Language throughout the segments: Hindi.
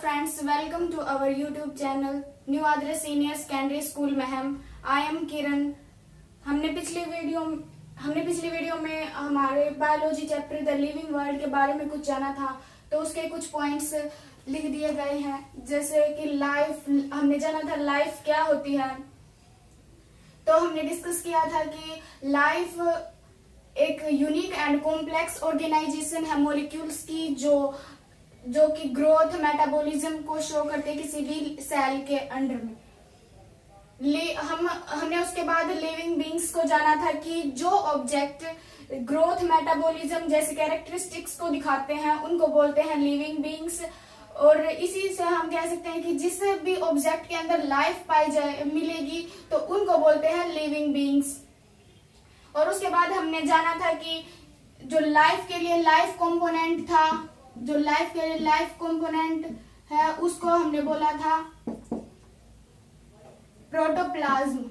friends, welcome to our YouTube channel New Adra Senior Secondary School Maham. I am Kiran. हमने पिछली वीडियो में हमारे biology chapter the living world के बारे में कुछ जाना था, तो उसके कुछ पॉइंट्स लिख दिए गए हैं। जैसे कि लाइफ, हमने जाना था लाइफ क्या होती है। तो हमने डिस्कस किया था कि लाइफ एक यूनिक एंड कॉम्प्लेक्स ऑर्गेनाइजेशन है मॉलिक्यूल्स की, जो कि ग्रोथ मेटाबॉलिज्म को शो करते हैं किसी भी सेल के अंडर में। हमने उसके बाद लिविंग बीइंग्स को जाना था कि जो ऑब्जेक्ट ग्रोथ मेटाबॉलिज्म जैसे कैरेक्टरिस्टिक्स को दिखाते हैं उनको बोलते हैं लिविंग बीइंग्स। और इसी से हम कह सकते हैं कि जिस भी ऑब्जेक्ट के अंदर लाइफ मिलेगी तो उनको बोलते हैं लिविंग बीइंग्स। और उसके बाद हमने जाना था कि जो लाइफ के लिए लाइफ कंपोनेंट था, जो लाइफ के लिए लाइफ कंपोनेंट है उसको हमने बोला था प्रोटोप्लाज्म।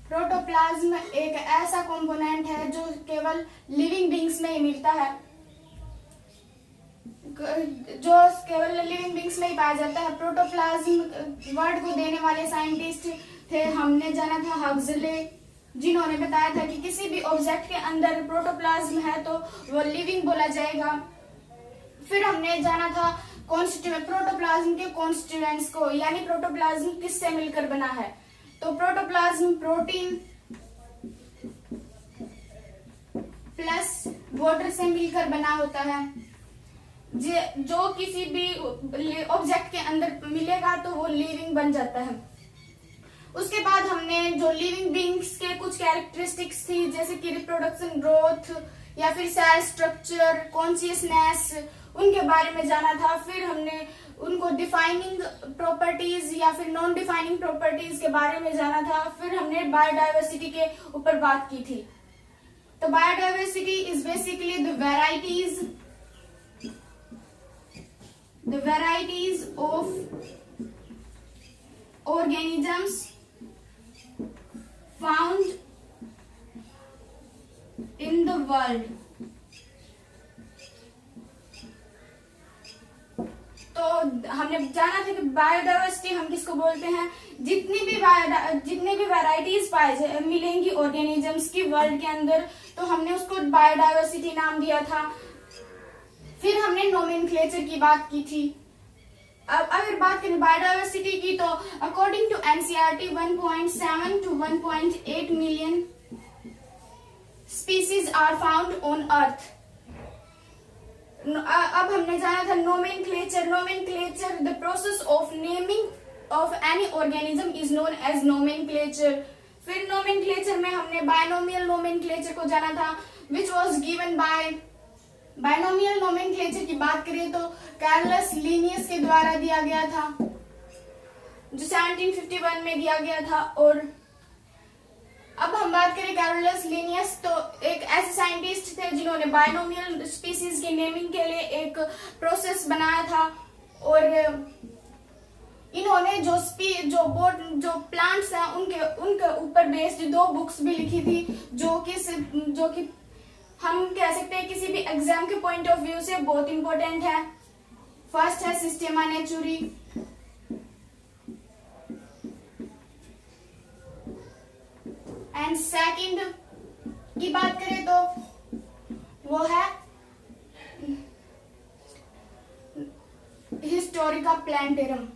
प्रोटोप्लाज्म एक ऐसा कंपोनेंट है जो केवल लिविंग बीइंग्स में ही मिलता है, जो केवल लिविंग बीइंग्स में ही पाया जाता है। प्रोटोप्लाज्म वर्ड को देने वाले साइंटिस्ट थे, हमने जाना था हक्सले, जिन्होंने बताया था कि किसी भी ऑब्जेक्ट के अंदर प्रोटोप्लाज्म है तो वो लिविंग बोला जाएगा। फिर हमने जाना था प्रोटोप्लाज्म के कॉन्स्टिट्यूएंट्स को, यानी प्रोटोप्लाज्म किससे मिलकर बना है। तो प्रोटोप्लाज्म प्रोटीन प्लस वाटर से मिलकर बना होता है। जो किसी भी ऑब्जेक्ट के अंदर मिलेगा तो वो लिविंग बन जाता है। उसके बाद हमने जो लिविंग बीइंग्स के कुछ कैरेक्टरिस्टिक्स थी, जैसे कि रिप्रोडक्शन, ग्रोथ या फिर सेल स्ट्रक्चर, कॉन्शियसनेस, उनके बारे में जाना था। फिर हमने उनको डिफाइनिंग प्रॉपर्टीज या फिर नॉन डिफाइनिंग प्रॉपर्टीज के बारे में जाना था। फिर हमने बायोडाइवर्सिटी के ऊपर बात की थी। तो biodiversity is basically the varieties of organisms found in the world। तो हमने जाना था कि बायोडाइवर्सिटी हम किसको बोलते हैं, जितनी भी वैरायटीज मिलेंगी ऑर्गेनिजम्स की वर्ल्ड के अंदर, तो हमने उसको बायोडाइवर्सिटी नाम दिया था। फिर हमने नोमेनक्लेचर की बात की थी। अब अगर बात करें बायोडाइवर्सिटी की, तो according to NCERT 1.7 to 1.8 million species are found on earth. अब हमने जाना था nomenclature the process of naming of any organism is known as nomenclature. फिर नोमेनक्लेचर में हमने बायनोमियल नोमेनक्लेचर को जाना था, which was given by binomial nomenclature की बात करें तो कार्लस लिनियस के द्वारा दिया गया था, जो 1751 में दिया गया था। और अब हम बात करें कार्लस लिनियस, तो एक ऐसे साइंटिस्ट थे जिन्होंने बायनोमियल स्पीसीज की नेमिंग के लिए एक प्रोसेस बनाया था। और इन्होंने जो प्लांट्स हैं उनके ऊपर बेस्ड 2 बुक्स भी लिखी थी, जो कि हम कह सकते हैं किसी भी एग्जाम के पॉइंट ऑफ व्यू से बहुत इंपॉर्टेंट है। फर्स्ट है सिस्टेमा नेचुरी, एंड सेकंड की बात करें तो वो है हिस्टोरिका प्लांटेरम।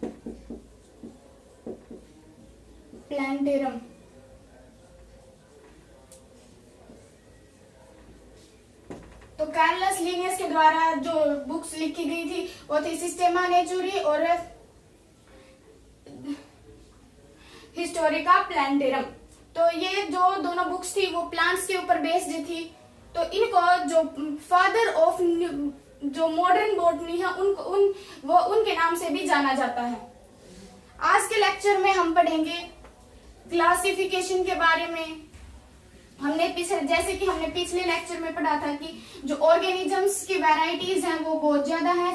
तो कार्लस लिनियस के द्वारा जो बुक्स लिखी गई थी वो थी सिस्टेमा नेचुरी और हिस्टोरिका प्लांटेरम। तो ये जो दोनों बुक्स थी वो प्लांट्स के ऊपर बेस्ड थी। तो इनको जो फादर ऑफ जो मॉडर्न बॉटनी है उनके नाम से भी जाना जाता है। आज के लेक्चर में हम पढ़ेंगे क्लासिफिकेशन के बारे में। जैसे कि हमने पिछले लेक्चर में पढ़ा था कि जो ऑर्गेनिजम्स की वैरायटीज हैं वो बहुत ज्यादा है।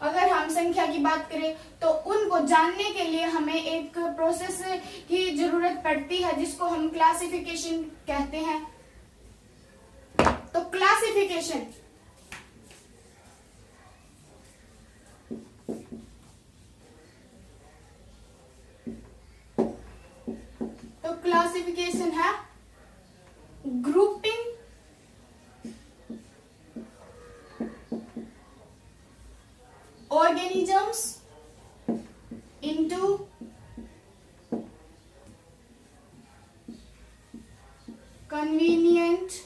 अगर हम संख्या की बात करें तो उनको जानने के लिए हमें एक प्रोसेस की जरूरत पड़ती है, जिसको हम क्लासिफिकेशन कहते हैं। तो क्लासिफिकेशन क्लासिफिकेशन है grouping organisms into convenient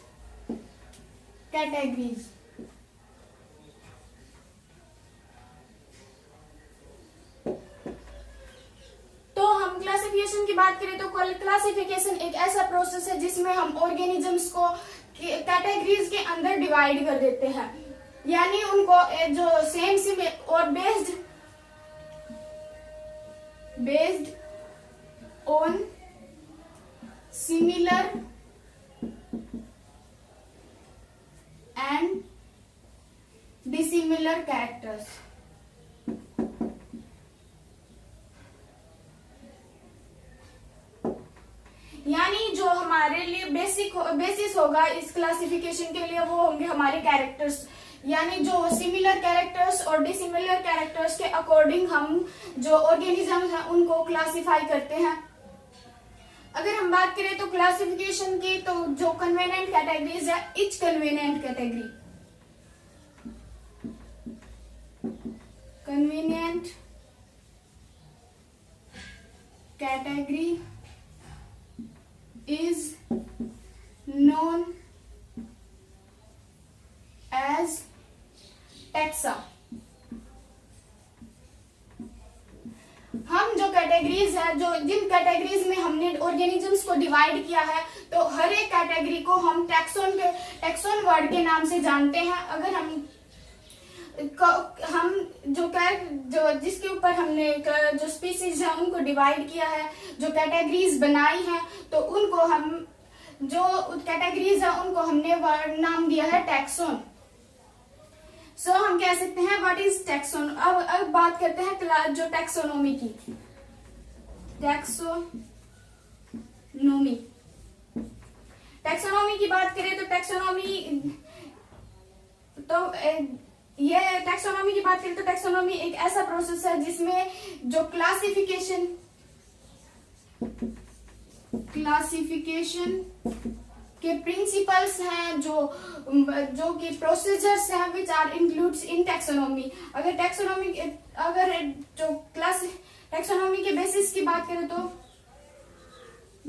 categories. तो हम क्लासिफिकेशन की बात करें तो क्लासिफिकेशन एक ऐसा प्रोसेस है जिसमें हम ऑर्गेनिजम्स को कैटेगरीज के अंदर डिवाइड कर देते हैं, यानी उनको जो सेम और based on similar and dissimilar characters. यानी जो हमारे लिए बेसिस होगा इस क्लासिफिकेशन के लिए वो होंगे हमारे कैरेक्टर्स, यानी जो सिमिलर कैरेक्टर्स और डिसिमिलर कैरेक्टर्स के अकॉर्डिंग हम जो ऑर्गेनिजम्स हैं उनको क्लासिफाई करते हैं। अगर हम बात करें तो क्लासिफिकेशन की, तो जो कन्वीनिएंट कैटेगरीज है, each convenient category is known as taxa। हम जो कैटेगरीज है, जो जिन कैटेगरीज में हमने ऑर्गेनिजम्स को डिवाइड किया है, तो हर एक कैटेगरी को हम टैक्सोन वर्ड के नाम से जानते हैं। अगर हम जो जिसके ऊपर हमने जो स्पीसीज है उनको डिवाइड किया है, जो कैटेगरीज बनाई है, तो उनको हम जो कैटेगरीज है उनको हमने नाम दिया है टैक्सोन। सो हम कह सकते हैं व्हाट इज टैक्सोन। अब बात करते हैं जो टैक्सोनॉमी की। टैक्सोनॉमी की बात करें तो टैक्सोनॉमी एक ऐसा प्रोसेस है जिसमें जो क्लासिफिकेशन के प्रिंसिपल्स हैं, जो कि प्रोसीजर्स हैं which are includes in taxonomy. अगर टैक्सोनॉमी के बेसिस की बात करें तो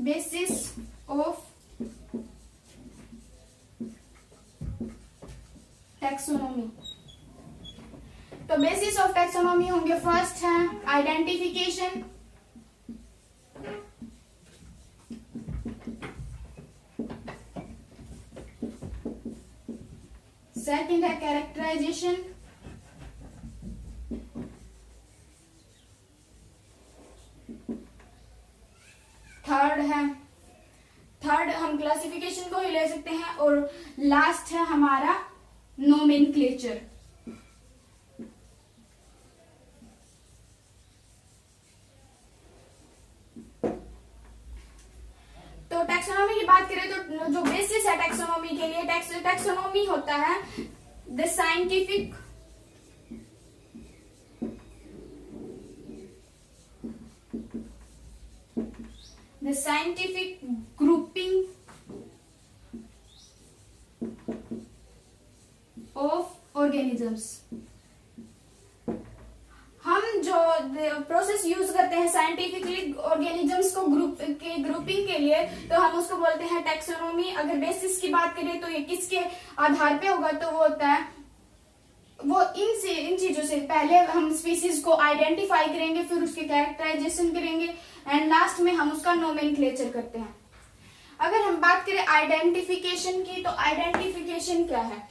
बेसिस ऑफ टैक्सोनॉमी, तो बेसिस ऑफ टैक्सोनॉमी होंगे, फर्स्ट है आइडेंटिफिकेशन, सेकंड है कैरेक्टराइजेशन, थर्ड हम क्लासिफिकेशन को ही ले सकते हैं, और लास्ट है हमारा नोमेनक्लेचर। तो टैक्सोनॉमी की बात करें तो जो बेसिस है टैक्सोनॉमी के लिए, टैक्सोनॉमी होता है the scientific grouping of organisms. हम जो प्रोसेस यूज करते हैं साइंटिफिकली ऑर्गेनिजम्स को ग्रुपिंग के लिए, तो हम उसको बोलते हैं टैक्सोनॉमी। अगर बेसिस की बात करें तो ये किसके आधार पे होगा, तो वो होता है वो इन चीजों से पहले हम स्पीसीज को आइडेंटिफाई करेंगे, फिर उसके कैरेक्टराइजेशन करेंगे, एंड लास्ट में हम उसका नोमेनक्लेचर करते हैं। अगर हम बात करें आइडेंटिफिकेशन की, तो आइडेंटिफिकेशन क्या है?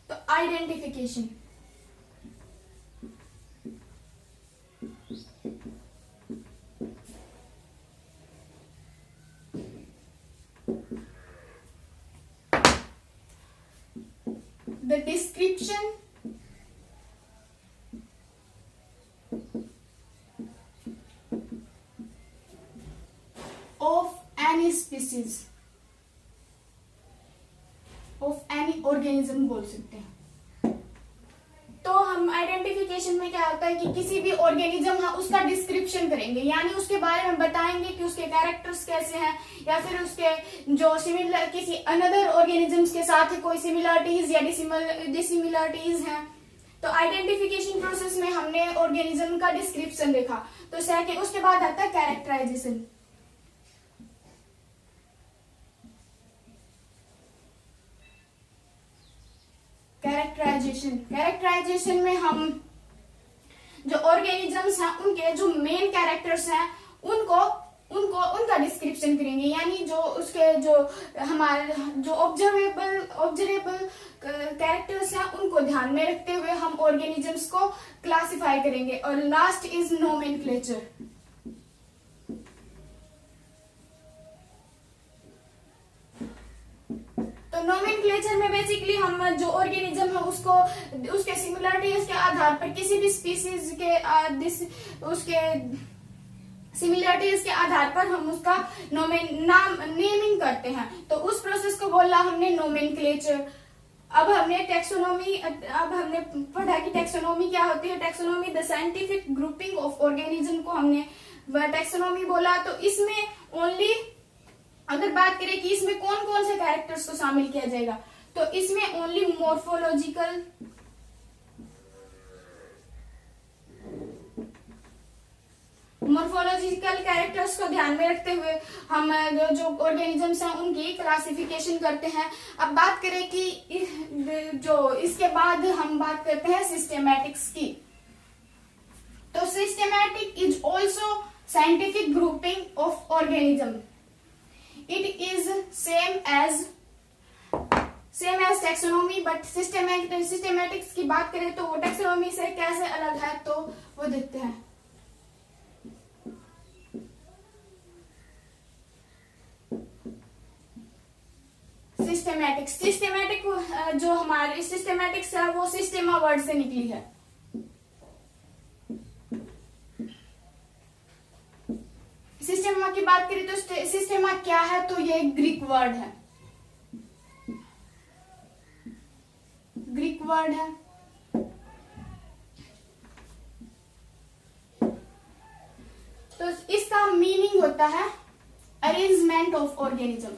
तो identification the description of any species of any organism बोल सकते हैं। आइडेंटिफिकेशन में क्या होता है कि किसी भी ऑर्गेनिज्म है उसका डिस्क्रिप्शन करेंगे, यानी उसके बारे में बताएंगे कि उसके कैरेक्टर्स कैसे हैं, या फिर उसके जो सिमिलर किसी अनदर ऑर्गेनिजम्स के साथ कोई सिमिलरिटीज या डिसिमिलरिटीज हैं। तो आइडेंटिफिकेशन प्रोसेस में हमने ऑर्गेनिज्म का डिस्क्रिप्शन देखा। तो सेकंड उसके बाद आता है कैरेक्टराइजेशन। कैरेक्टराइजेशन में हम जो ऑर्गेनिजम्स हैं उनके जो मेन कैरेक्टर्स हैं उनका डिस्क्रिप्शन करेंगे, यानी जो उसके जो हमारे जो ऑब्जर्वेबल कैरेक्टर्स हैं उनको ध्यान में रखते हुए हम ऑर्गेनिजम्स को क्लासिफाई करेंगे। और लास्ट इज नोमेनक्लेचर। तो नोमेनक्लेचर में बेसिकली हम जो ऑर्गेनिज्म है उसको उसके सिमिलरिटीज के आधार पर किसी भी स्पीसीज के उसके सिमिलरिटीज के आधार पर हम उसका नेमिंग करते हैं। तो उस प्रोसेस को बोला हमने नोमेनक्लेचर। अब हमने पढ़ा कि टेक्सोनॉमी क्या होती है। Taxonomy the scientific grouping of organism को हमने टेक्सोनॉमी बोला। तो इसमें ओनली अगर बात करें कि इसमें कौन कौन से कैरेक्टर्स को शामिल किया जाएगा, तो इसमें ओनली मॉर्फोलॉजिकल कैरेक्टर्स को ध्यान में रखते हुए हम जो ऑर्गेनिजम्स हैं उनकी क्लासिफिकेशन करते हैं। अब बात करें कि जो इसके बाद हम बात करते हैं सिस्टेमैटिक्स की। तो systematic is also scientific grouping of organism. It is same as taxonomy, but systematics की बात करें तो वो taxonomy से कैसे अलग है तो वो देखते हैं। सिस्टेमैटिक जो हमारी सिस्टेमैटिक्स है वो सिस्टेमा वर्ड से निकली है। सिस्टेमा की बात करें तो सिस्टेमा क्या है, तो ये ग्रीक वर्ड है। तो इसका मीनिंग होता है अरेंजमेंट ऑफ ऑर्गेनिज्म।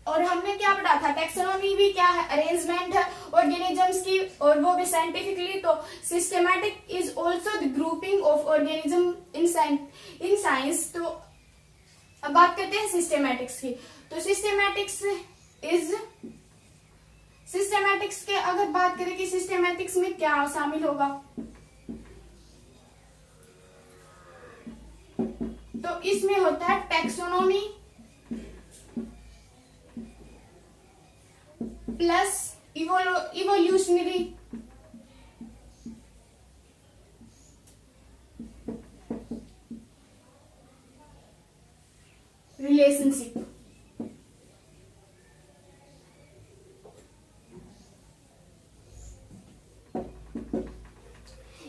और हमने क्या पढ़ा था, टेक्सोनॉमी भी क्या है, अरेंजमेंट है ऑर्गेनिजम्स की, और वो भी साइंटिफिकली। तो systematic is also the grouping of organism in science. तो अब बात करते हैं सिस्टेमैटिक्स की। तो सिस्टेमैटिक्स के अगर बात करें कि सिस्टेमैटिक्स में क्या शामिल होगा, तो इसमें होता है टेक्सोनॉमी प्लस इवोल्यूशनरी रिलेशनशिप।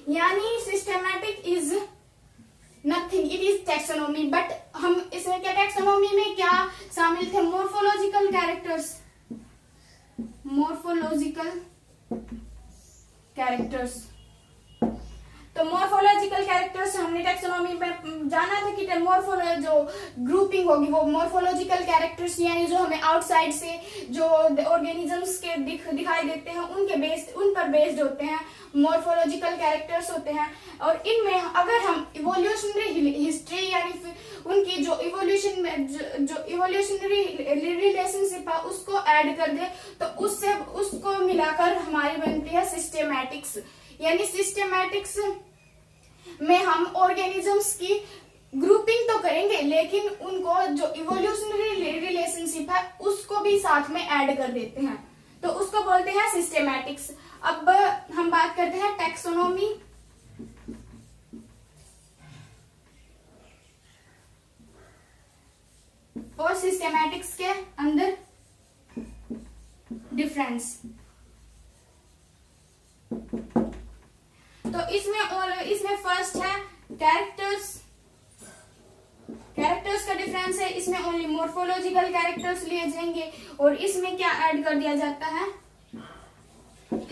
यानी systematic is nothing, it is taxonomy. But हम इसमें क्या टेक्सोनॉमी में क्या शामिल थे, मॉर्फोलॉजिकल कैरेक्टर्स। तो मॉर्फोलॉजिकल कैरेक्टर्स हमने टेक्सोनॉमी में जाना था कि जो ग्रुपिंग होगी वो मॉर्फोलॉजिकल कैरेक्टर्स, यानी जो हमें आउटसाइड से जो ऑर्गेनिजम्स के दिखाई देते हैं उन पर बेस्ड होते हैं, मॉर्फोलॉजिकल कैरेक्टर्स होते हैं। और इनमें अगर हम इवोल्यूशनरी हिस्ट्री यानी उनकी जो इवोल्यूशन में जो इवोल्यूशनरी रिलेशनशिप है उसको ऐड कर दे, तो उसको मिलाकर हमारी बनती है सिस्टेमैटिक्स। यानी सिस्टेमैटिक्स में हम ऑर्गेनिजम्स की ग्रुपिंग तो करेंगे, लेकिन उनको जो इवोल्यूशनरी रिलेशनशिप है उसको भी साथ में ऐड कर देते हैं, तो उसको बोलते हैं सिस्टेमैटिक्स। अब हम बात करते हैं टैक्सोनॉमी। और सिस्टेमैटिक्स के अंदर डिफरेंस। तो इसमें फर्स्ट है कैरेक्टर्स का डिफरेंस है, इसमें ओनली मोर्फोलॉजिकल कैरेक्टर्स लिए जाएंगे और इसमें क्या ऐड कर दिया जाता है,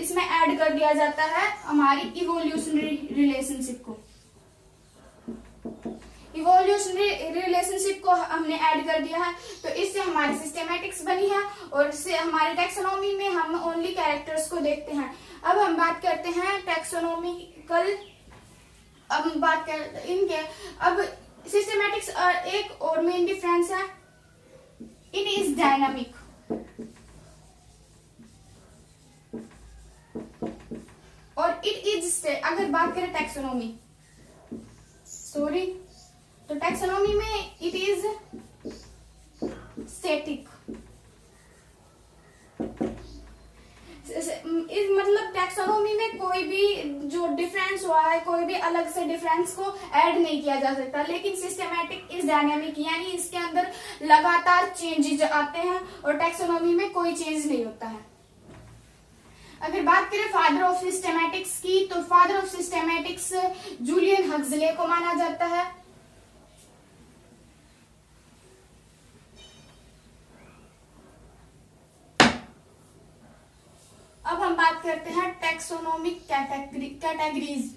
इसमें ऐड कर दिया जाता है हमारी इवोल्यूशनरी रिलेशनशिप को। इवोल्यूशनरी रिलेशनशिप को हमने ऐड कर दिया है, तो इससे हमारी सिस्टेमेटिक्स बनी है और इससे हमारे टैक्सोनॉमी में हम ओनली कैरेक्टर्स को देखते हैं। अब हम बात करते हैं टैक्सोनॉमिकल, अब हम बात करते हैं इनके, अब सिस्टेमेटिक्स एक और मेन डिफरेंस है, इट इज डायनामिक। और इट इज, अगर बात करें टैक्सोनॉमी, सॉरी, तो टैक्सोनॉमी में इट इज स्टैटिक, मतलब टैक्सोनॉमी में कोई भी जो डिफरेंस हुआ है, कोई भी अलग से डिफरेंस को ऐड नहीं किया जा सकता, लेकिन सिस्टेमैटिक इज डायनामिक, यानी इसके अंदर लगातार चेंजेस आते हैं और टैक्सोनॉमी में कोई चेंज नहीं होता है। अगर बात करें फादर ऑफ सिस्टेमैटिक्स की, तो father of systematics Julian Huxley को माना जाता है। अब हम बात करते हैं टैक्सोनॉमिक कैटेगरीज।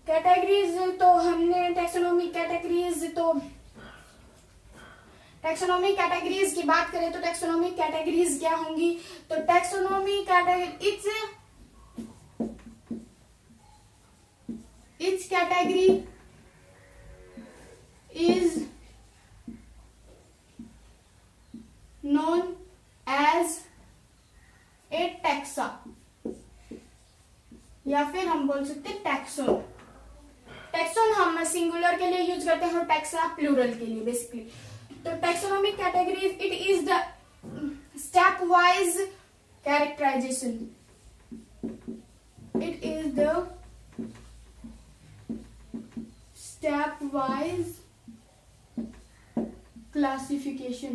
कैटेगरीज तो हमने टैक्सोनॉमिक कैटेगरीज की बात करें तो टैक्सोनॉमिक कैटेगरीज क्या होंगी, तो taxonomic category each category is known as a taxa, या फिर हम बोल सकते हैं टैक्सोन। टैक्सोन हम सिंगुलर के लिए यूज करते हैं और टैक्सा प्लूरल के लिए बेसिकली। तो taxonomic categories, it is the stepwise characterization, it is the stepwise classification।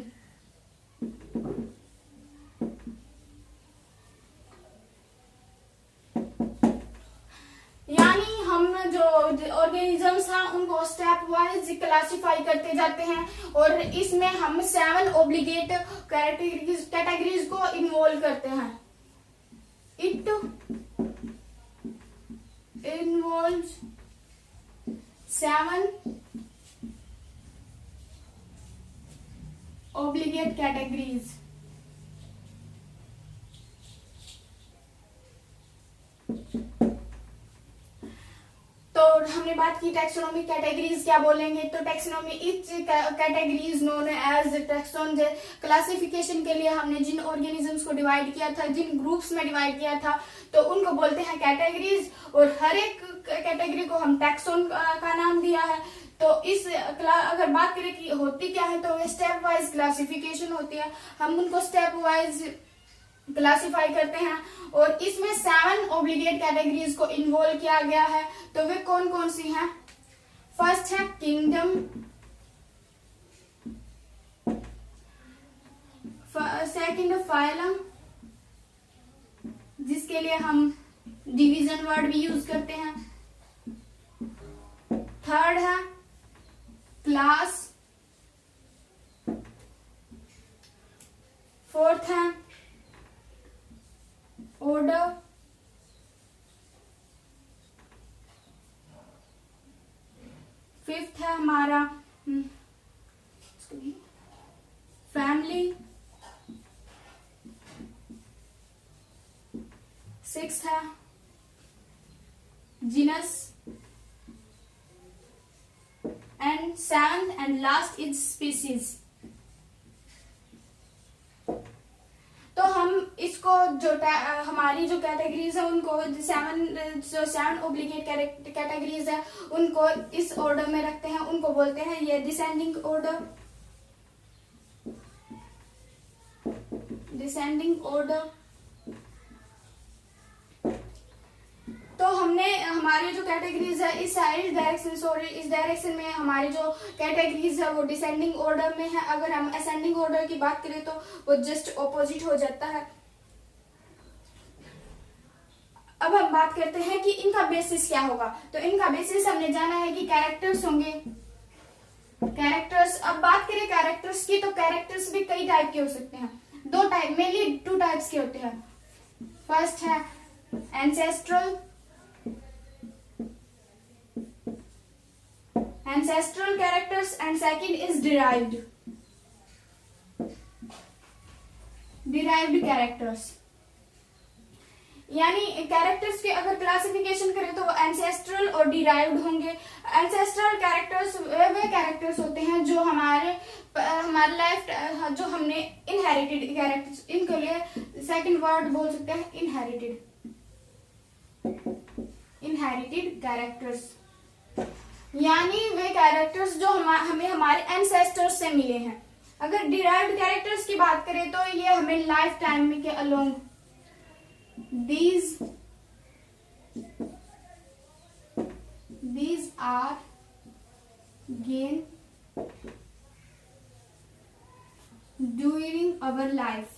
यानी हम जो ऑर्गेनिजम्स हैं उनको स्टेप वाइज क्लासिफाई करते जाते हैं और इसमें हम 7 ऑब्लिगेट कैटेगरीज को इन्वॉल्व करते हैं। It involves 7 obligate categories। तो हमने बात की टैक्सोनॉमिक कैटेगरीज क्या बोलेंगे, तो taxonomy each categories known as taxon. Classification के लिए हमने जिन ऑर्गेनिजम्स को डिवाइड किया था, जिन ग्रुप्स में डिवाइड किया था, तो उनको बोलते हैं कैटेगरीज, और हर एक कैटेगरी को हम टैक्सोन का नाम दिया है। तो इस अगर बात करें कि होती क्या है, तो स्टेप वाइज क्लासिफिकेशन होती है, हम उनको स्टेप वाइज क्लासिफाई करते हैं और इसमें 7 ऑब्लिगेट कैटेगरीज को इन्वॉल्व किया गया है। तो वे कौन कौन सी हैं? फर्स्ट है किंगडम, सेकंड फाइलम, जिसके लिए हम डिवीजन वर्ड भी यूज करते हैं। थर्ड है क्लास, फोर्थ है ऑर्डर, फिफ्थ है हमारा फैमिली, सिक्स्थ है genus, and seventh and last is species. तो हम इसको जो हमारी जो कैटेगरीज है उनको 7 ऑब्लिगेट कैटेगरीज है उनको इस ऑर्डर में रखते हैं, उनको बोलते हैं ये डिसेंडिंग ऑर्डर, डिसेंडिंग ऑर्डर। तो हमने हमारी जो कैटेगरीज है इस डायरेक्शन में हमारी जो कैटेगरीज है वो डिसेंडिंग ऑर्डर में है। अगर हम असेंडिंग ऑर्डर की बात करें तो वो जस्ट ऑपोजिट हो जाता है। अब हम बात करते हैं कि इनका बेसिस क्या होगा। तो इनका बेसिस हमने जाना है कि कैरेक्टर्स होंगे। कैरेक्टर्स, अब बात करें कैरेक्टर्स की, तो कैरेक्टर्स भी कई टाइप के हो सकते हैं। दो टाइप, मेनली 2 टाइप्स के होते हैं। फर्स्ट है ancestral characters and second is derived characters. यानी कैरेक्टर्स के अगर क्लासिफिकेशन करें तो वो एंसेस्ट्रल और डिराइव्ड होंगे। एंसेस्ट्रल कैरेक्टर्स वे कैरेक्टर्स होते हैं जो हमारे लाइफ, जो हमने इनहेरिटेड कैरेक्टर्स, इनके लिए सेकंड वर्ड बोल सकते हैं इनहेरिटेड कैरेक्टर्स। यानी वे कैरेक्टर्स जो हमें हमारे एंसेस्टर्स से मिले हैं। अगर डिराइव्ड कैरेक्टर्स की बात करें तो ये हमें लाइफ टाइम के along these are gained during our life।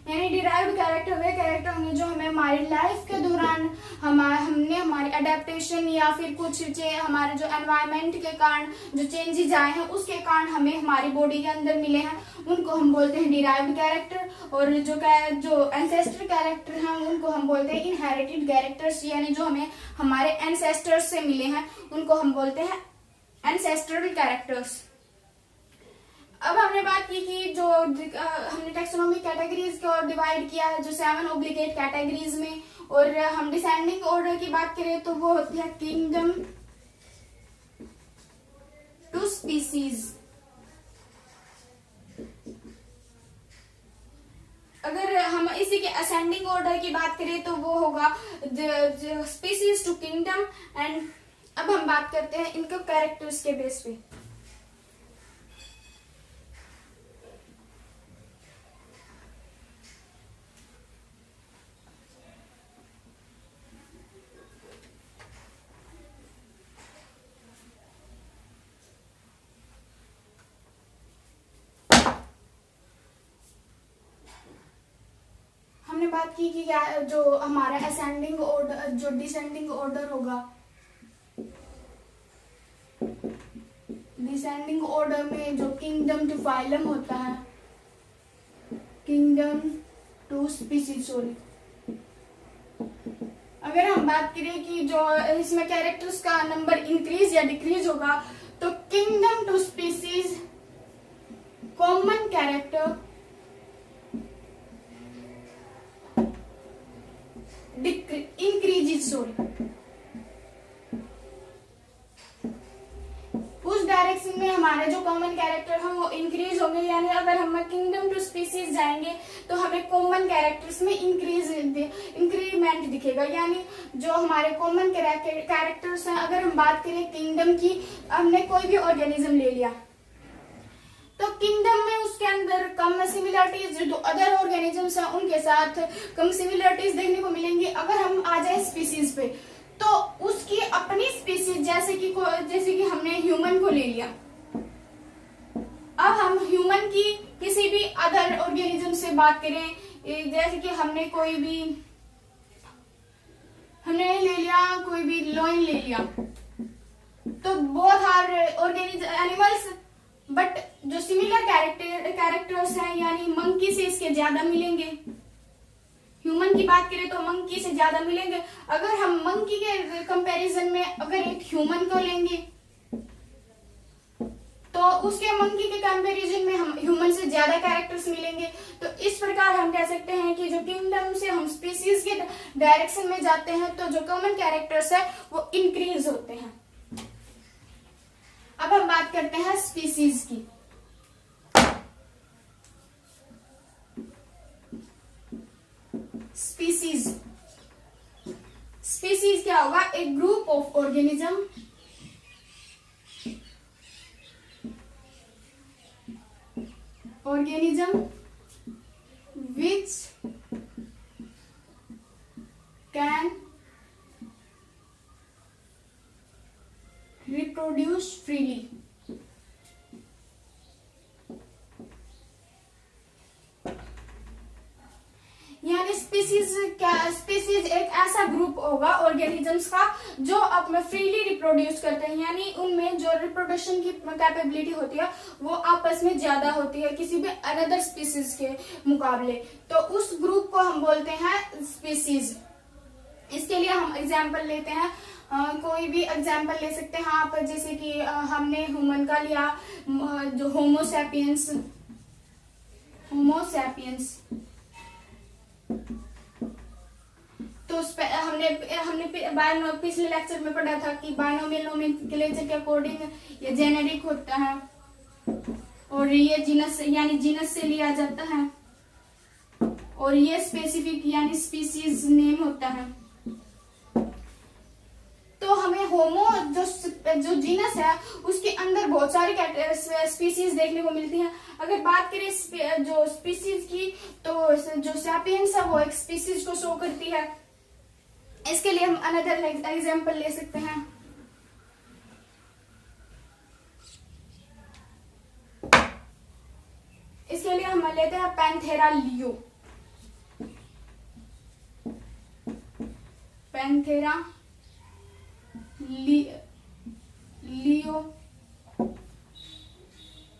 यानी डिराइव्ड कैरेक्टर वे कैरेक्टर होंगे जो हमें हमारी लाइफ के दौरान हमने हमारी अडेप्टेशन या फिर कुछ हमारे जो एनवायरनमेंट के कारण जो चेंजेस आए हैं उसके कारण हमें हमारी बॉडी के अंदर मिले हैं, उनको हम बोलते हैं डिराइव्ड कैरेक्टर। और जो एंसेस्टर कैरेक्टर हैं उनको हम बोलते हैं इनहेरिटेड कैरेक्टर्स। यानी जो हमें हमारे एंसेस्टर्स से मिले हैं उनको हम बोलते हैं एंसेस्ट्रल कैरेक्टर्स। अब हमने बात की कि जो हमने टेक्सोनॉमी कैटेगरीज को डिवाइड किया है जो 7 ऑब्लिगेट कैटेगरीज में, और हम डिसेंडिंग ऑर्डर की बात करें तो वो होती है किंगडम टू स्पीसीज। अगर हम इसी के असेंडिंग ऑर्डर की बात करें तो वो होगा स्पीसीज टू किंगडम। एंड अब हम बात करते हैं इनके कैरेक्टर्स के बेस पे। बात की कि जो हमारा असेंडिंग ऑर्डर, जो डिसेंडिंग ऑर्डर होगा, डिसेंडिंग ऑर्डर में जो किंगडम टू फाइलम होता है, किंगडम टू स्पीसीज, सॉरी। अगर हम बात करें कि जो इसमें कैरेक्टर्स का नंबर इंक्रीज या डिक्रीज होगा तो kingdom to species common character increases, sorry. उस डायरेक्शन में हमारे जो कॉमन कैरेक्टर हैं वो इंक्रीज होंगे। यानी अगर हम किंगडम टू स्पीसीज जाएंगे तो हमें कॉमन कैरेक्टर्स में इंक्रीमेंट दिखेगा। यानी जो हमारे कॉमन कैरेक्टर्स हैं, अगर हम बात करें किंगडम की, हमने कोई भी ऑर्गेनिज्म ले लिया तो किंगडम में उसके अंदर कम सिमिलरिटीज जो अदर ऑर्गेनिजम्स हैं उनके साथ कम सिमिलरिटीज देखने को मिलेंगी। अगर हम आ जाए स्पीसीज पे तो उसकी अपनी स्पीसीज, जैसे कि हमने ह्यूमन को ले लिया, अब हम ह्यूमन की किसी भी अदर ऑर्गेनिज्म से बात करें, जैसे कि हमने ले लिया कोई भी लॉइन ले लिया, तो बोथ आर एनिमल्स बट जो सिमिलर कैरेक्टर्स हैं, यानी मंकी से इसके ज्यादा मिलेंगे। ह्यूमन की बात करें तो मंकी से ज्यादा मिलेंगे। अगर हम मंकी के कंपैरिजन में अगर एक ह्यूमन को लेंगे तो उसके मंकी के कंपैरिजन में हम ह्यूमन से ज्यादा कैरेक्टर्स मिलेंगे। तो इस प्रकार हम कह सकते हैं कि जो किंगडम से हम स्पीसीज के डायरेक्शन में जाते हैं तो जो कॉमन कैरेक्टर्स है वो इंक्रीज होते हैं। अब हम बात करते हैं स्पीसीज की। स्पीसीज क्या होगा? एक group of organism organism which can reproduce freely। यानी स्पीसीज एक ऐसा ग्रुप होगा ऑर्गेनिजम्स का जो अपने फ्रीली रिप्रोड्यूस करते हैं, यानी उनमें जो रिप्रोडक्शन की कैपेबिलिटी होती है वो आपस में ज्यादा होती है किसी भी अनदर स्पीसीज के मुकाबले, तो उस ग्रुप को हम बोलते हैं स्पीसीज। इसके लिए हम एग्जाम्पल लेते हैं, कोई भी एग्जाम्पल ले सकते हैं आप, जैसे कि हमने ह्यूमन का लिया, जो होमोसैपियंस तो हमने पिछले लेक्चर में पढ़ा था कि बायनोमियल नोमेनक्लेचर के अकॉर्डिंग ये जेनेरिक होता है और ये जीनस यानी जीनस से लिया जाता है, और ये स्पेसिफिक यानी स्पीसीज नेम होता है। तो हमें होमो जो जीनस है उसके अंदर बहुत सारी स्पीसीज देखने को मिलती हैं। अगर बात करें जो स्पीसीज की, तो जो सैपियंस है वो एक स्पीसीज को शो करती है। इसके लिए हम अनदर एग्जांपल ले सकते हैं, इसके लिए हम लेते हैं Panthera leo. Panthera leo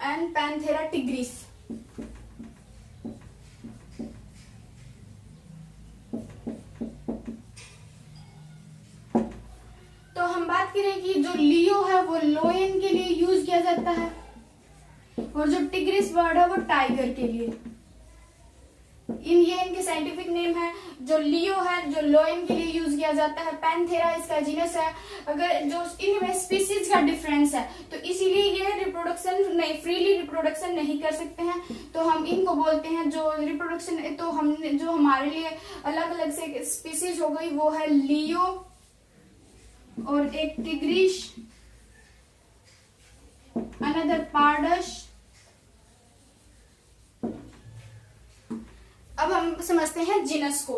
and Panthera tigris. तो हम बात करें कि जो लियो है वो लोयन के लिए यूज किया जाता है, और जो टिग्रिस बर्ड है वो टाइगर के लिए। ये इनके साइंटिफिक नेम है। जो लियो है जो लोयन के लिए यूज किया जाता है, पैंथेरा इसका जीनस है। अगर जो इनमें स्पीसीज का डिफरेंस है तो इसीलिए ये फ्रीली रिप्रोडक्शन नहीं कर सकते हैं, तो हम इनको बोलते हैं जो रिप्रोडक्शन, तो हमने जो हमारे लिए अलग अलग से स्पीसीज हो गई वो है लियो और एक टिग्रिश, अनदर पारडस। अब हम समझते हैं जीनस को।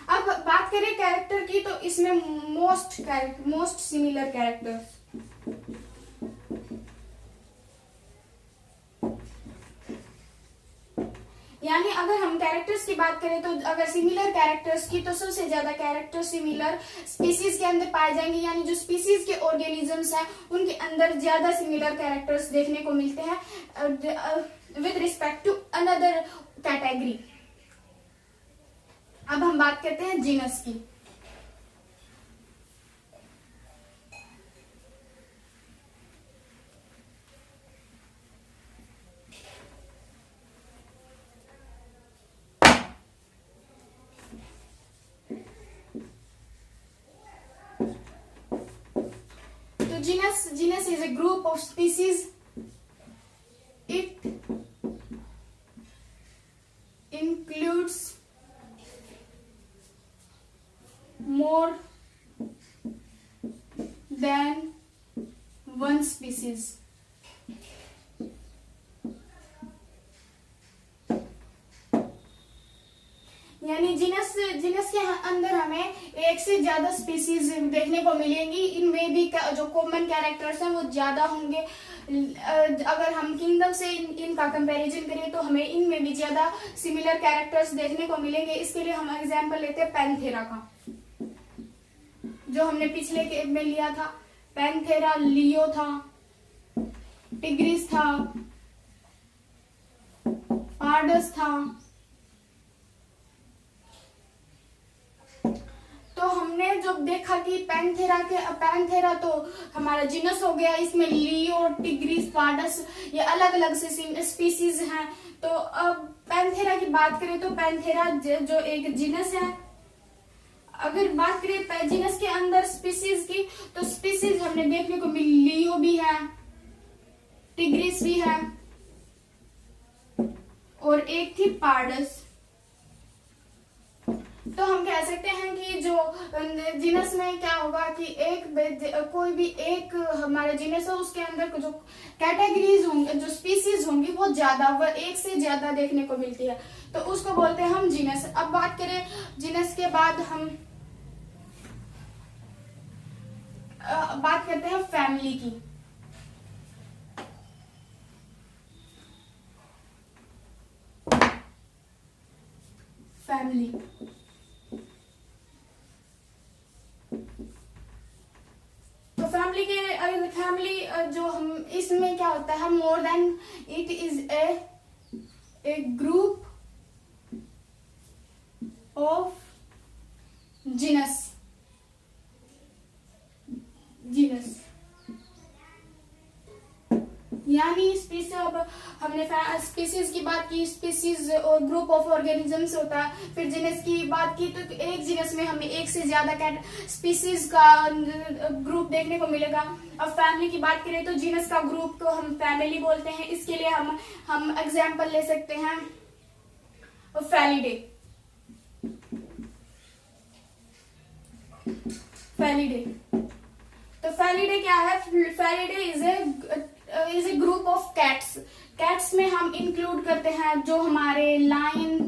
अब बात करें कैरेक्टर की, तो इसमें मोस्ट सिमिलर कैरेक्टर्स, यानी अगर हम कैरेक्टर्स की बात करें तो अगर सिमिलर कैरेक्टर्स की, तो सबसे ज्यादा कैरेक्टर सिमिलर स्पीसीज के अंदर पाए जाएंगे, यानी जो स्पीसीज के ऑर्गेनिजम्स हैं उनके अंदर ज्यादा सिमिलर कैरेक्टर्स देखने को मिलते हैं with respect to another category. अब हम बात करते हैं जीनस की। तो genus is a group of species. It includes more than one species. यानी जीनस के अंदर हमें एक से ज्यादा स्पीसीज देखने को मिलेंगी। इनमें भी जो कॉमन कैरेक्टर्स हैं वो ज्यादा होंगे। अगर हम किंगडम से इनका कंपैरिजन करें तो हमें इनमें भी ज्यादा सिमिलर कैरेक्टर्स देखने को मिलेंगे। इसके लिए हम एग्जांपल लेते हैं पैंथेरा का, जो हमने पिछले के में लिया था। पैंथेरा लियो था, टिग्रिस था, पारडस था। तो हमने जो देखा कि पैंथेरा तो हमारा जीनस हो गया, इसमें लियो, टिग्रिस, पारडस ये अलग अलग से स्पीसीज हैं। तो अब पैंथेरा की बात करें तो पैंथेरा जो एक जीनस है। अगर बात करें जीनस के अंदर स्पीसीज की, तो स्पीसीज हमने देखने को मिली, लियो भी है, टिग्रिस भी है और एक थी पारडस। तो हम कह सकते हैं कि जो जीनस में क्या होगा कि कोई भी एक हमारा जीनस है, उसके अंदर जो कैटेगरीज होंगे, जो स्पीसीज होंगी वो ज्यादा, वह एक से ज्यादा देखने को मिलती है, तो उसको बोलते हैं हम जीनस। अब बात करें जीनस के बाद हम बात करते हैं फैमिली की। फैमिली, तो फैमिली जो हम इसमें क्या होता है, more than it is a group of genus. यानी स्पीसीज, अब हमने स्पीसीज की बात की, स्पीसीज और ग्रुप ऑफ ऑर्गेनिजम्स होता है। फिर जीनस की बात की तो एक जीनस में हमें एक से ज्यादा स्पीसीज का ग्रुप देखने को मिलेगा। अब फैमिली की बात करें तो जीनस का ग्रुप को हम फैमिली बोलते हैं। इसके लिए हम एग्जांपल ले सकते हैं फैलिडे। तो फैलिडे क्या है? Felidae is a group of cats. Cats में हम इंक्लूड करते हैं जो हमारे लायन,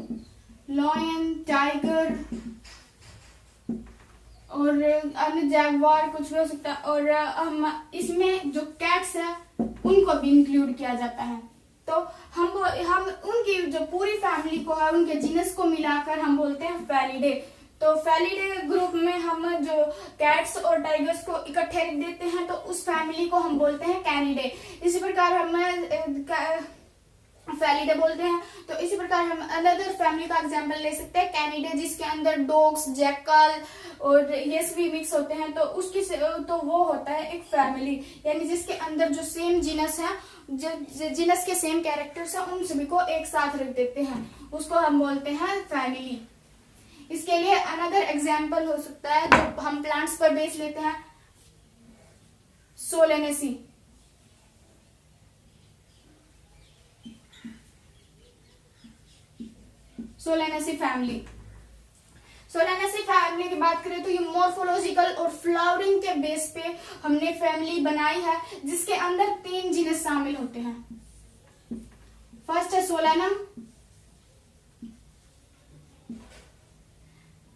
टाइगर और अन्य जैगवार, कुछ भी हो सकता है। और हम इसमें जो कैट्स है उनको भी इंक्लूड किया जाता है। तो हम उनकी जो पूरी फैमिली को है, उनके जीनस को मिलाकर हम बोलते हैं फैलिडे। तो फैलिडे ग्रुप में हम जो कैट्स और टाइगर्स को इकट्ठे रख देते हैं तो उस फैमिली को हम बोलते हैं कैनिडे। इसी प्रकार हम फैलिडे बोलते हैं। तो इसी प्रकार हम अनदर फैमिली का एग्जांपल ले सकते हैं कैनिडे, जिसके अंदर डॉग्स, जैकल और ये सभी मिक्स होते हैं। तो उसकी तो वो होता है एक फैमिली, यानी जिसके अंदर जो सेम जीनस है, जो जीनस के सेम कैरेक्टर्स हैं, उन सभी को एक साथ रख देते हैं, उसको हम बोलते हैं फैमिली। इसके लिए अनदर एग्जाम्पल हो सकता है जो हम प्लांट्स पर बेस लेते हैं, सोलेनेसी। सोलेनेसी फैमिली की बात करें तो ये मॉर्फोलॉजिकल और फ्लावरिंग के बेस पे हमने फैमिली बनाई है, जिसके अंदर 3 जीनस शामिल होते हैं। फर्स्ट है सोलेनम,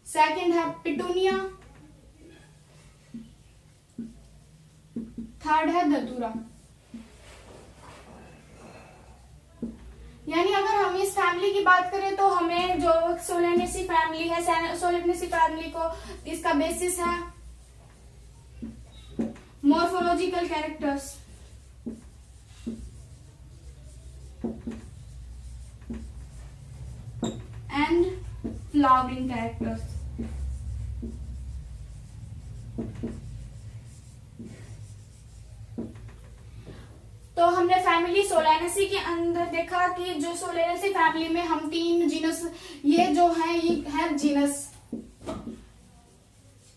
सेकंड है पिटूनिया, थर्ड है धतूरा। यानी अगर हम इस फैमिली की बात करें तो हमें जो सोलेनेसी फैमिली है, सोलेनेसी फैमिली को इसका बेसिस है morphological characters, and flowering characters. तो हमने फैमिली सोलेनेसी के अंदर देखा कि जो सोलेनेसी फैमिली में हम 3 जीनस, ये जो है ये है जीनस।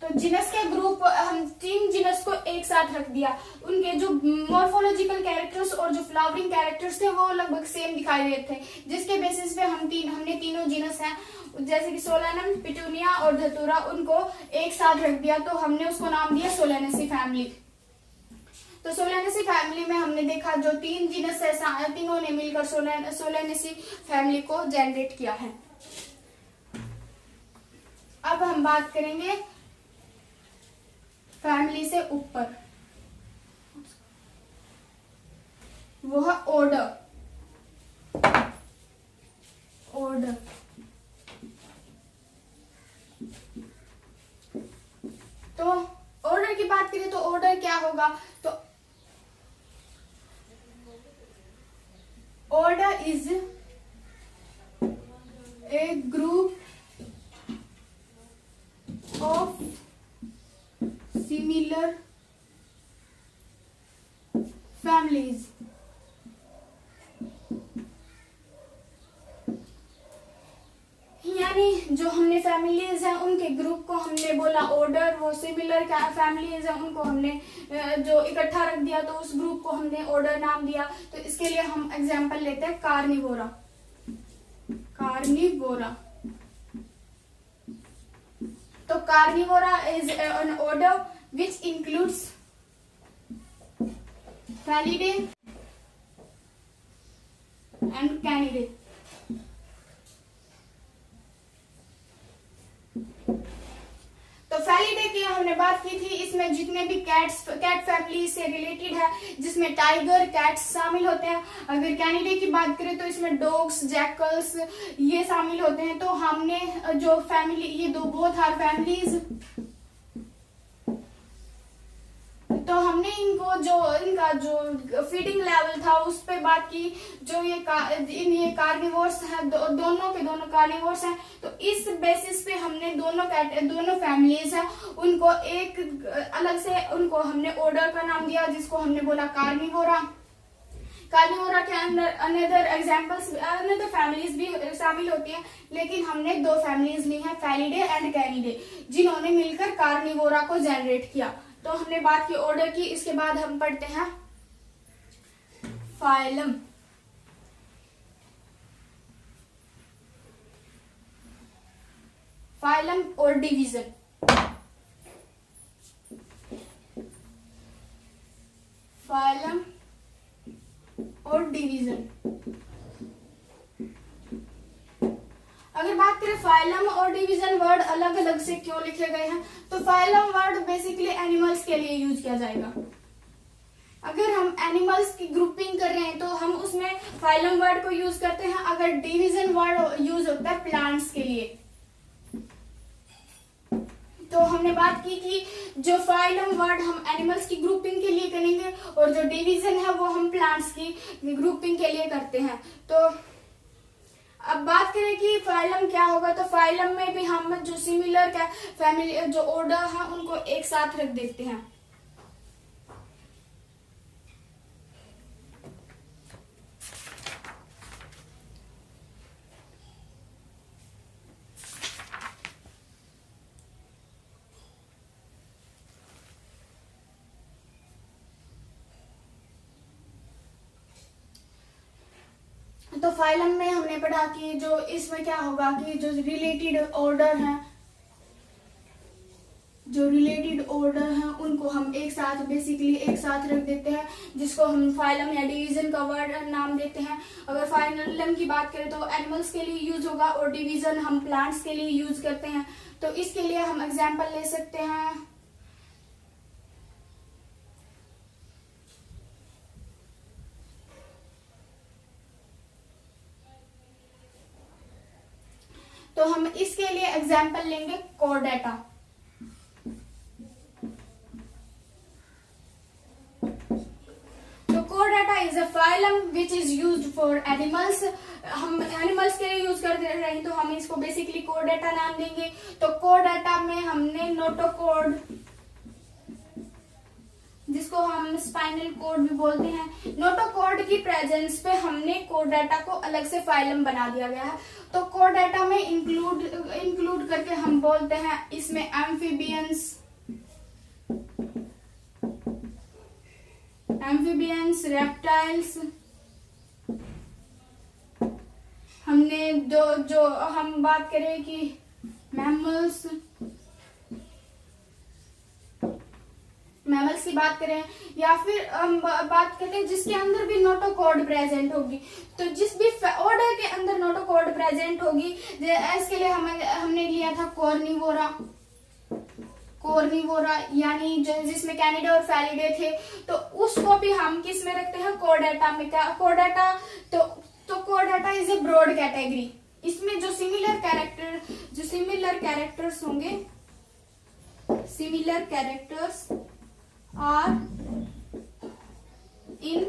तो जीनस के ग्रुप, हम 3 जीनस को एक साथ रख दिया। उनके जो मॉर्फोलॉजिकल कैरेक्टर्स और जो फ्लावरिंग कैरेक्टर्स थे वो लगभग सेम दिखाई देते थे, जिसके बेसिस पे हमने तीनों जीनस हैं, जैसे कि सोलेनम, पिटूनिया और धतूरा, उनको एक साथ रख दिया। तो हमने उसको नाम दिया सोलेनेसी फैमिली। तो सोलेनेसी फैमिली में हमने देखा जो 3 जीनस है, तीनों ने मिलकर सोलेनेसी फैमिली को जनरेट किया है। अब हम बात करेंगे फैमिली से ऊपर, वो है ऑर्डर। तो ऑर्डर की बात करें तो ऑर्डर क्या होगा? तो order is a group of similar families. यानी जो हमने फैमिलीज हैं उनके ग्रुप को हमने बोला ऑर्डर, वो सिमिलर फैमिलीज हैं उनको हमने जो इकट्ठा रख दिया, तो उस ग्रुप को हमने ऑर्डर नाम दिया। तो इसके लिए हम एग्जांपल लेते हैं कार्निवोरा। तो Carnivora is an order which includes Felidae and Canidae. तो फैलिडे की हमने बात की थी, इसमें जितने भी कैट फैमिली से रिलेटेड है, जिसमें टाइगर, कैट्स शामिल होते हैं। अगर कैनिडे की बात करें तो इसमें डॉग्स, जैकल्स ये शामिल होते हैं। तो हमने जो फैमिली, ये दो बोथ आर फैमिलीज, तो हमने इनको जो इनका जो फीडिंग लेवल था उस पे बात की। जो ये कार्निवोर्स हैं, दोनों के दोनों कार्निवोर्स हैं। तो इस बेसिस पे हमने दोनों फैमिलीज हैं उनको एक अलग से उनको हमने ऑर्डर का नाम दिया, जिसको हमने बोला कार्निवोरा। कार्निवोरा के अंदर अनदर एग्जांपल्स, अनदर फैमिलीज भी शामिल होती है, लेकिन हमने दो फैमिलीज ली हैं, फैलिडे एंड कैनिडे, जिन्होंने मिलकर कार्निवोरा को जनरेट किया। तो हमने बात की ऑर्डर की। इसके बाद हम पढ़ते हैं फाइलम। फाइलम और डिवीजन। फाइलम और डिवीजन। अगर बात करें फाइलम और डिवीजन वर्ड अलग अलग से क्यों लिखे गए हैं, तो फाइलम वर्ड बेसिकली एनिमल्स के लिए यूज किया जाएगा। अगर हम एनिमल्स की ग्रुपिंग कर रहे हैं तो हम उसमें फाइलम वर्ड को यूज करते हैं। अगर डिवीजन वर्ड यूज होता है प्लांट्स के लिए। तो हमने बात की कि जो फाइलम वर्ड हम एनिमल्स की ग्रुपिंग के लिए करेंगे और जो डिवीजन है वो हम प्लांट्स की ग्रुपिंग के लिए करते हैं। तो अब बात करें कि फाइलम क्या होगा, तो फाइलम में भी हम जो सिमिलर का फैमिली जो ऑर्डर है उनको एक साथ रख देते हैं। तो फाइलम में हमने पढ़ा कि जो इसमें क्या होगा कि जो रिलेटेड ऑर्डर हैं, जो रिलेटेड ऑर्डर हैं उनको हम एक साथ बेसिकली एक साथ रख देते हैं, जिसको हम फाइलम या डिवीजन का वर्ड नाम देते हैं। अगर फाइलम की बात करें तो एनिमल्स के लिए यूज होगा और डिवीजन हम प्लांट्स के लिए यूज करते हैं। तो इसके लिए हम एग्जांपल ले सकते हैं। तो हम इसके लिए एग्जांपल लेंगे कोर्डेटा। तो Chordata is a phylum which is used for animals. हम एनिमल्स के लिए यूज कर रहे हैं तो हम इसको बेसिकली कोर्डेटा नाम देंगे। तो कोर्डेटा में हमने नोटोकॉर्ड, जिसको हम स्पाइनल कॉर्ड भी बोलते हैं, नोटोकॉर्ड की प्रेजेंस पे हमने कोर्डेटा को अलग से फाइलम बना दिया गया है। तो कोर्डेटा में इंक्लूड करके हम बोलते हैं इसमें एम्फीबियंस, रेप्टाइल्स। हमने जो हम बात करें कि मैमल्स की बात करें, या फिर हम बात करते हैं जिसके अंदर भी नोटोकॉर्ड प्रेजेंट होगी। तो जिस भी ऑर्डर के अंदर नोटोकॉर्ड प्रेजेंट होगी, इसके लिए हमने लिया था कॉर्निवोरा, यानी जिसमें कैनिडा और फैलिडे थे। तो उसको भी हम किस में रखते हैं, कोर्डेटा में। कोर्डेटा तो Chordata is a broad category. इसमें जो सिमिलर कैरेक्टर्स होंगे, similar characters are in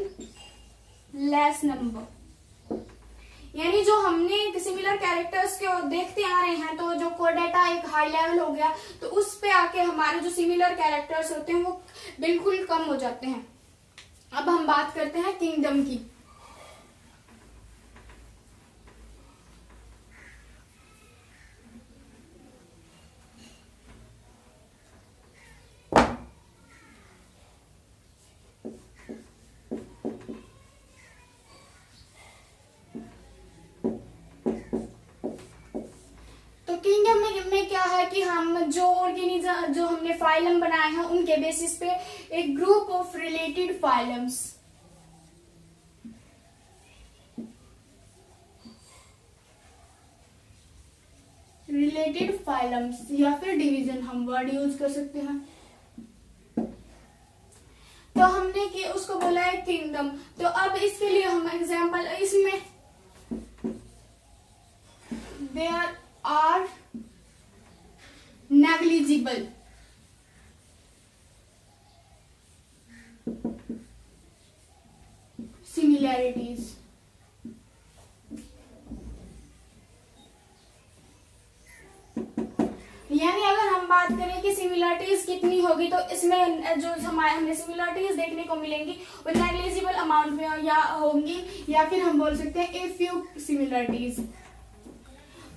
less number, यानी जो हमने सिमिलर कैरेक्टर्स को देखते आ रहे हैं, तो जो कोर्डेटा एक हाई लेवल हो गया, तो उस पे आके हमारे जो सिमिलर कैरेक्टर्स होते हैं वो बिल्कुल कम हो जाते हैं। अब हम बात करते हैं किंगडम की। किंगडम में क्या है कि हम जो ऑर्गेनिज्म जो हमने फाइलम बनाए हैं उनके बेसिस पे एक ग्रुप ऑफ रिलेटेड फाइलम्स, या फिर डिवीजन हम वर्ड यूज कर सकते हैं। तो हमने कि उसको बोला है किंगडम। तो अब इसके लिए हम एग्जांपल, इसमें देयर आर नेग्लिजिबल सिमिलैरिटीज। यानी अगर हम बात करें कि सिमिलरिटीज कितनी होगी, तो इसमें जो हमने सिमिलरिटीज देखने को मिलेंगी वो नेग्लिजिबल अमाउंट में या होंगी, या फिर हम बोल सकते हैं ए फ्यू सिमिलरिटीज।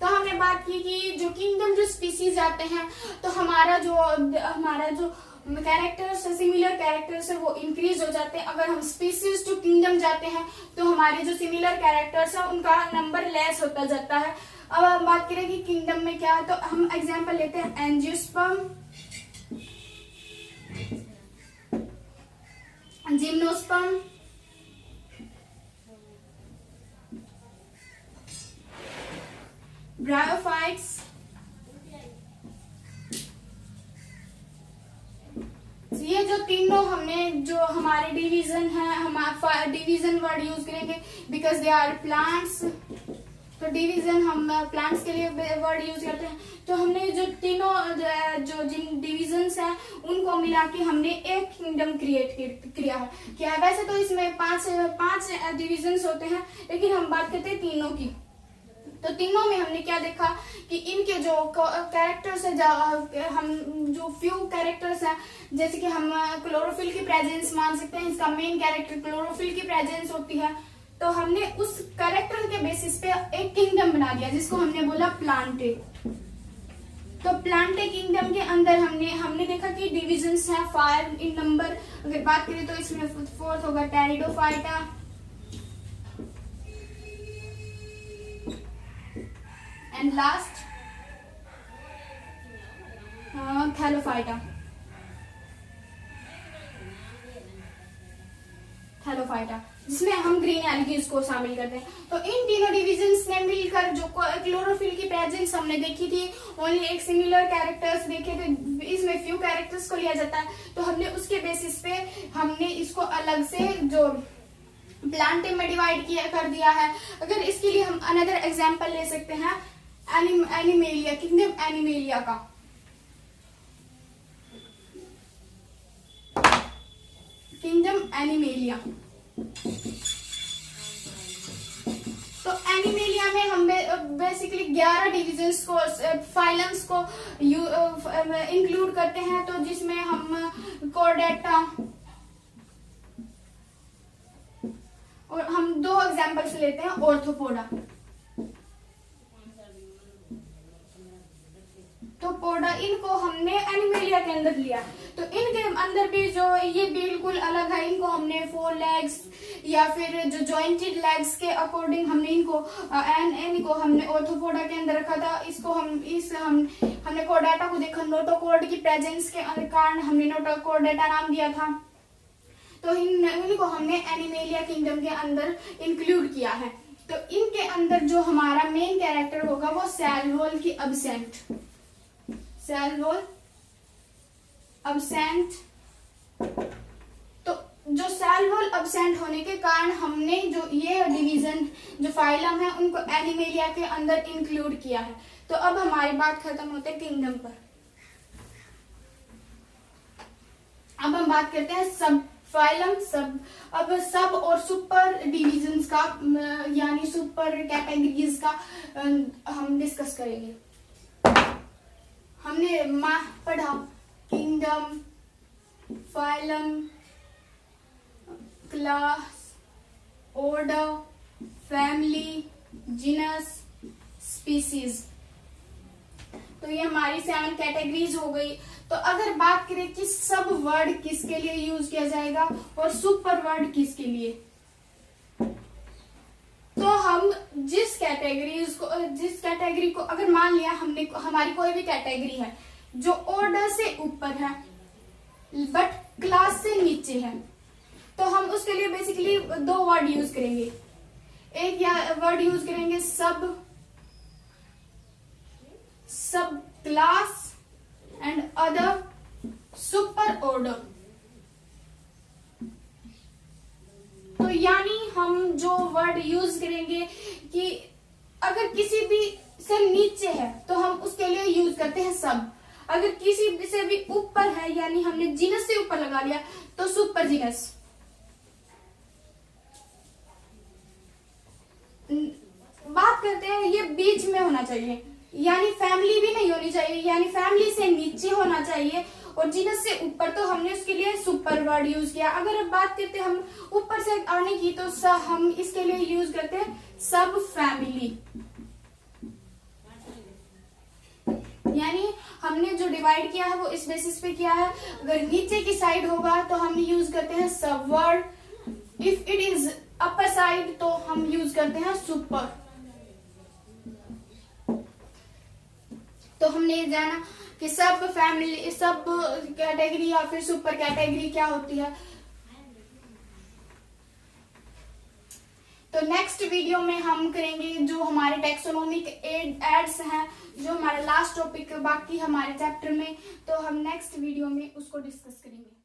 तो हमने बात की कि जो किंगडम जो स्पीसीज आते हैं, तो हमारा जो कैरेक्टर्स सिमिलर कैरेक्टर्स है वो इंक्रीज हो जाते हैं। अगर हम स्पीसीज टू किंगडम जाते हैं तो हमारे जो सिमिलर कैरेक्टर्स है उनका नंबर लेस होता जाता है। अब हम बात करें कि किंगडम में क्या है, तो हम एग्जांपल लेते हैं एंजियोस्पर्म, जिम्नोस्पर्म, ब्रायोफाइट्स, ये जो तीनों हमने जो हमारे डिवीजन है, हमारा डिवीजन वर्ड यूज करेंगे बिकॉज दे आर प्लांट्स। तो डिवीजन हम प्लांट्स के लिए वर्ड यूज करते हैं। तो हमने जो तीनों जो जिन डिविजन्स हैं उनको मिला के हमने एक किंगडम क्रिएट किया है। वैसे तो इसमें पांच डिविजन्स होते हैं, लेकिन हम बात करते हैं तीनों की। तो तीनों में हमने क्या देखा कि इनके जो कैरेक्टर्स है, हम जो फ्यू कैरेक्टर्स हैं, जैसे कि हम क्लोरोफिल की प्रेजेंस मान सकते हैं, इसका मेन कैरेक्टर क्लोरोफिल की प्रेजेंस होती है। तो हमने उस कैरेक्टर के बेसिस पे एक किंगडम बना दिया जिसको हमने बोला प्लांटे। तो प्लांटे किंगडम के अंदर हमने देखा कि डिविजन्स हैं 5 इन नंबर। अगर बात करें तो इसमें फोर्थ होगा टेरिडोफाइटा, एंड लास्ट थैलोफाइटा, जिसमें हम ग्रीन एल्गीज को शामिल करते हैं। तो इन तीनों डिविजन्स ने मिलकर जो क्लोरोफिल की प्रेजेंस हमने देखी थी, ओनली एक सिमिलर कैरेक्टर्स देखे थे, इसमें फ्यू कैरेक्टर्स को लिया जाता है। तो हमने उसके बेसिस पे हमने इसको अलग से जो प्लांट में डिवाइड कर दिया है। अगर इसके लिए हम अनदर एग्जांपल ले सकते हैं एनिमेलिया, किंगडम एनिमेलिया का। किंगडम एनिमेलिया, तो एनिमेलिया में हम बेसिकली 11 डिविजन्स को, फाइलम्स को इंक्लूड करते हैं। तो जिसमें हम कोर्डेटा, और हम 2 एग्जांपल्स लेते हैं ऑर्थोपोडा। तो पोडा, इनको हमने एनिमेलिया के अंदर लिया। तो इनके अंदर भी जो ये बिल्कुल अलग है, इनको हमने 4 लेग्स या फिर जो जॉइंटेड लेग्स के अकॉर्डिंग हमने इनको हमने ऑर्थोपोडा के अंदर रखा था। इसको हमने कोर्डेटा को देखा, नोटोकॉर्ड की प्रेजेंस के कारण हमने नोटोकॉर्डेटा नाम दिया था। तो इनको हमने एनिमेलिया किंगडम के अंदर इंक्लूड किया है। तो इनके अंदर जो हमारा मेन कैरेक्टर होगा वो सेल वॉल की अब्सेंट, सेल वॉल अब्सेंट। तो जो सेल वॉल अब्सेंट होने के कारण हमने जो ये डिवीजन जो फाइलम है उनको एनिमेलिया के अंदर इंक्लूड किया है। तो अब हमारी बात खत्म होते है किंगडम पर। अब हम बात करते हैं सब फाइलम, अब सब और सुपर डिविजन्स का, यानी सुपर कैटेगरीज का हम डिस्कस करेंगे। हमने पढ़ा kingdom, phylum, class, order, family, genus, species. तो ये हमारी 7 कैटेगरीज हो गई। तो अगर बात करें कि सब वर्ड किसके लिए यूज किया जाएगा और सुपर वर्ड किसके लिए, तो हम जिस कैटेगरी जिस कैटेगरी को अगर मान लिया हमने, हमारी कोई भी कैटेगरी है जो ऑर्डर से ऊपर है बट क्लास से नीचे है, तो हम उसके लिए बेसिकली दो वर्ड यूज करेंगे। एक वर्ड यूज करेंगे सब class and other super order. तो यानी हम जो वर्ड यूज करेंगे कि अगर किसी भी से नीचे है तो हम उसके लिए यूज करते हैं सब, अगर किसी से भी ऊपर है यानी हमने जीनस से ऊपर लगा लिया तो सुपर जीनस। बात करते हैं ये बीच में होना चाहिए, यानी फैमिली भी नहीं होनी चाहिए, यानी फैमिली से नीचे होना चाहिए और जीनस से ऊपर, तो हमने उसके लिए सुपर वर्ड यूज किया। अगर अब बात करते हैं हम ऊपर से आने की तो हम इसके लिए यूज करते हैं सब फैमिली, यानी हमने जो डिवाइड किया है वो इस बेसिस पे किया है। अगर नीचे की साइड होगा तो हम यूज करते हैं सब word, if it is upper side तो हम यूज करते हैं सुपर। तो हमने ये जाना कि सब फैमिली, सब कैटेगरी या फिर सुपर कैटेगरी क्या होती है। तो नेक्स्ट वीडियो में हम करेंगे जो हमारे टैक्सोनॉमिक एड्स हैं, जो हमारा लास्ट टॉपिक बाकी हमारे चैप्टर में, तो हम नेक्स्ट वीडियो में उसको डिस्कस करेंगे।